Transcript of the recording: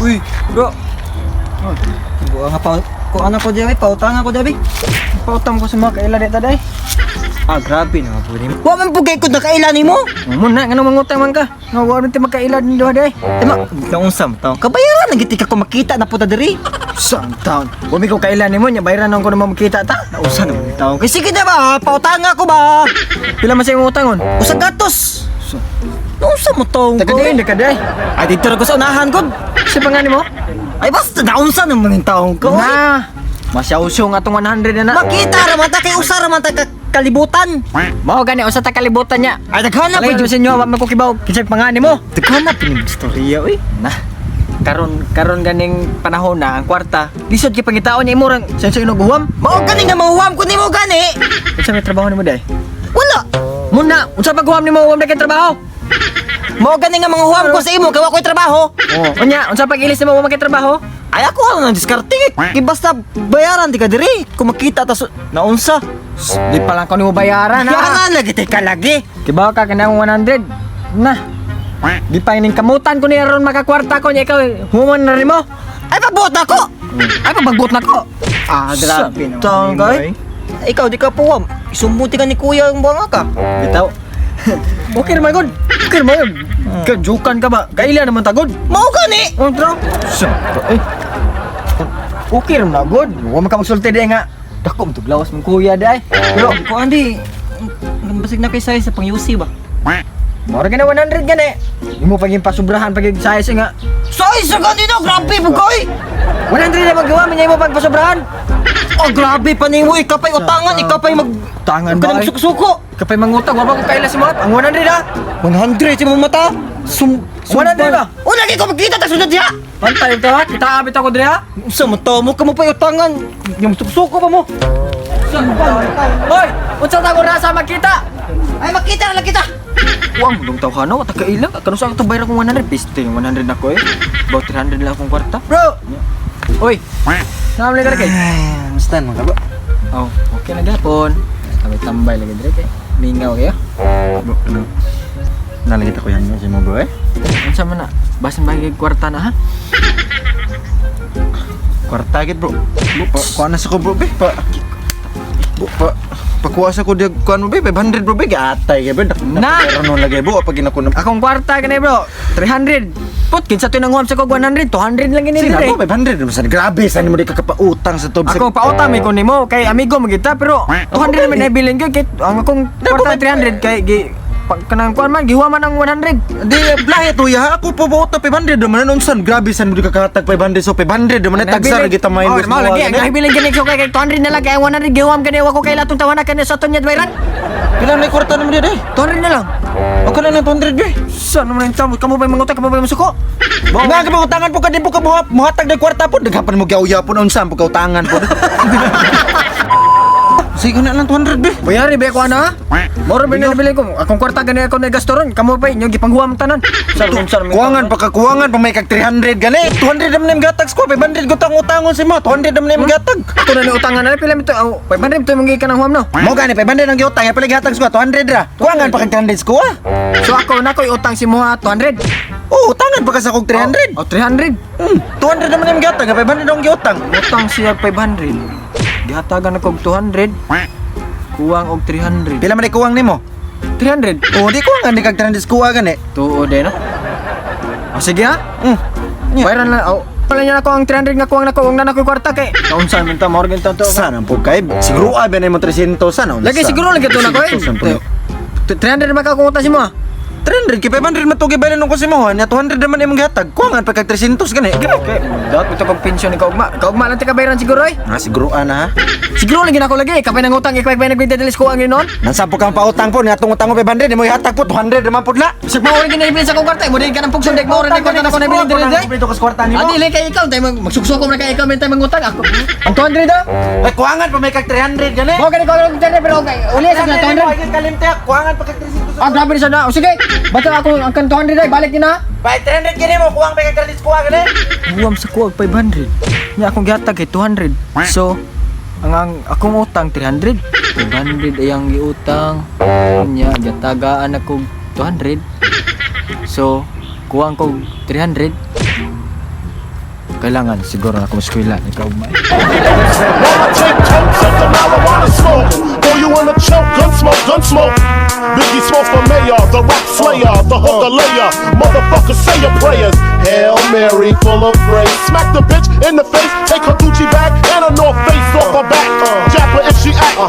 Uy, bro. Buang nga pa. Kung ano ko diyan, pautang ako diyan. Pautang ko sa mga kailan dito day. Grabe na po ni. Wa man pugay ko na kailan nimo. Muna nga mangutang man ka. Nga wa man ti magkailan ni duha day. Tema, kaunsa taon. Kabayaran na giti ka ko makita na puta diri. Sang taon. Wa mi ko kailan nimo nya bayaran ko na makita ta. Nausa na mo taon. Kay sige na ba, pautang ako ba. Pila man sa imong utangon? Usa gatos. Nausa mo taon ko. Taga di ka day. Ay dito ra ko sa unahan ko. Si pangani mo? Ay basta naunsa naman yung taon ko. Na. Masyausyo nga tong 100 na na. Makita ra man ta kay usa ra man ta kalibutan. Mao gani usa ta kalibutan nya. Ay daghan na Alay pa. sa inyo wa man ko kibaw kinsay pangani mo. Daghan na pining istorya oy. Na. Karon ganing panahon na ang kwarta. Lisod kay pangitaon niya imong senso inuguham. Mao gani nga mahuwam ko nimo gani. Unsa may trabaho nimo day? Wala. Muna, unsa paghuham nimo uwam na kay trabaho? Mao gani nga mahuwam ko sa imo kay wa ko'y trabaho. Oh. Unya, unsa pag ilis nimo uwam kay trabaho? Ay ako ano nang diskarte kay basta bayaran di ka diri. Kung makita ta naunsa. Di pa lang ko nimo bayaran ha. Ana lagi tay ka lagi. Kibaw ka kanang 100. Na. Di pa ining kamutan ko ni ron makakwarta ko nya ikaw human na rin mo. Ay pagbuot na ko. Ay pagbuot na ko. Grabe naman. Tangkay. Ikaw di ka puwam. Isumbuti ka ni kuya ang buwanga ka. Bitaw. Okay naman gud. Okay naman gud. Kajukan ka ba? Kaila naman tagod. Mao gani. Ontro. Eh. Okay naman gud. Wa man ka magsulti di nga. Dako mo tuglawas mong kuya day. Pero ko andi basig na kay size sa pang-UC ba? Mora ka na 100 gani. Imo pag yung pasubrahan pag yung size nga. Size sa ganito grabe po koy. 100 na magawa mo niya mo pag pasubrahan. Oh grabe pa nimo ikapay utangan ikapay mag Tangan ka ba? nang suko. Kapay mangutang, wala ko kaila si mga. Ang 100 ha? 100 sa mong mata. 100 ba? O lagi ko magkita ta sunod diha. Pantay ito ha? Kita abit ako dre ha? Sa mata mo ka mo pa utangan. Yung suko pa mo. Hoy! Unsa ta ko rasa magkita? Ay makita na lang kita. Uang, dong tao ka no? Taka ilang? Kano sa ito bayar kong 100? Piste yung 100 na ko eh. About 300 lang akong kwarta. Bro! Uy! Saan mo ka kay? Ay, musta man ka ba? Oh, okay na gapon. Tambay lagi dre kay. Mingaw kayo. Bro, ano? Nalagita ko yan si mo bro eh. Unsa man na? Basin bagay kwarta na ha? Kwarta gid bro. Kuha na sa ko bro be. Pakuha sa ko diag kuan mo be 500 bro be gatay gid bro. Na! Pero no lagi bro pag ginako na. Akong kwarta kanay bro, 300. Put kinsa to nang sa ko 100, 200 lang gini Sila dire. bro 500 man grabe sa nimo di ka kapautang sa tob. Ako pauta may ko nimo kay amigo magita pero 200 naman nabilin ko kay ang akong kwarta 300 kay pag kanang kuan man giwa man ang 100. Di lahi to ya ako pa buot 500 man unsan grabe san mo di ka katag 500 so 500 man tagsar kita may Oh, lagi ang gahibilin gani so kay 200 na lang kay 100 giwam gani wa ko kay latong tawana kani sa tunya bayran. Pila na kwarta nimo di eh. 200 na lang. Ako na lang 200 be. Sa naman ang tamo kamo ba mangutang kamo ba masuko? Nga ka utangan po ka di po ka muhatag ng kwarta po daghapan mo gyauya po unsan po ka utangan po. Sige na lang 200 be. Bayari ba ko ana? Moro ba nabili ko? Akong kwarta gani ako na gastoron. Kamo pa inyo gipanghuam tanan. Kuwangan pa may kag 300 gani. 200 naman yung gatag ko. 500 gutang utangon si mo. 200 naman yung gatag. Ako na ni utangan na pila mito. 500 to mong gikan ang huam no. Mo gani 500 ang giutang ya pala gatag ko 200 ra. Kuwangan pa kag 300 ko ah. So ako na ko'y utang si Moha 200. Oh, utangan pa ka sa kog 300. O 300. 200 naman yung gatag. 500 ang giutang. Utang siya 500. Gihatagan ako og 200. Kuwang og 300. Pila man kuwang nimo? 300. Oh, di kuwangan di kag 300 kuwa gani. Tuo de no. O sige ha. Yeah. Bayaran na. O pala niya ako ang 300 nga kuwang na kuwang na ko kwarta kay. Kaunsan man ta morgan ta to. Sana po kay siguro ay ba na mo 300 sana. Lagi siguro lagi to na ko eh. 300 makakunguta si mo. 300 kay 500 matugi bayan ko si mo. Nya 200 naman imong gatag. Kuwangan pa kag 300 gani. Okay. Dapat ito pag pensyon ni kaugma. Kaugma lang ti kabayaran siguro eh. Siguro ana ha. Siguro lagi na ako lagi. Kapay nang utang ikay bay nagbidalis ko ang inon. Nansa po kang pautang po, ngatong utang mo 500, mo ihatag po 200 naman po na. Sig mao rin ginaibilin sa kong kwarta. Mo din ka ng pugsong dek mo rin ko na ako nabilin dire dire. Dito ka sa kwarta nimo. Adi kay ikaw tay magsugsuko na kay ikaw men tay mangutang ako. Ang 200 da? Ay kuwangan pa may kag 300 gani. Mo gani ko lang dire pero okay. Uli sa 200. Ay kalimtek, kuwangan pa kag 300. Ah grabe sa na. O sige. Basta ako ang 200 ay balik din na. Bay 300 gani mo, kuwang pa kag 300 kuwa gani. Buwam sa kuwag 500. Nya akong gihatag kay 200. So ang akong utang 300. 500 ay ang giutang. Nya gatagaan ako 200. So kuwang ko 300. kailangan siguro na akong eskwela ikaw may. While I take totes of the marijuana smoke, throw you in a choke, gun smoke. Biggie Smalls for mayor, the rock slayer, the hooker layer. Motherfucker, say your prayers. Hail Mary, full of grace. Smack the bitch in the face, take her Gucci bag and a North Face off her back. Jab her if she act.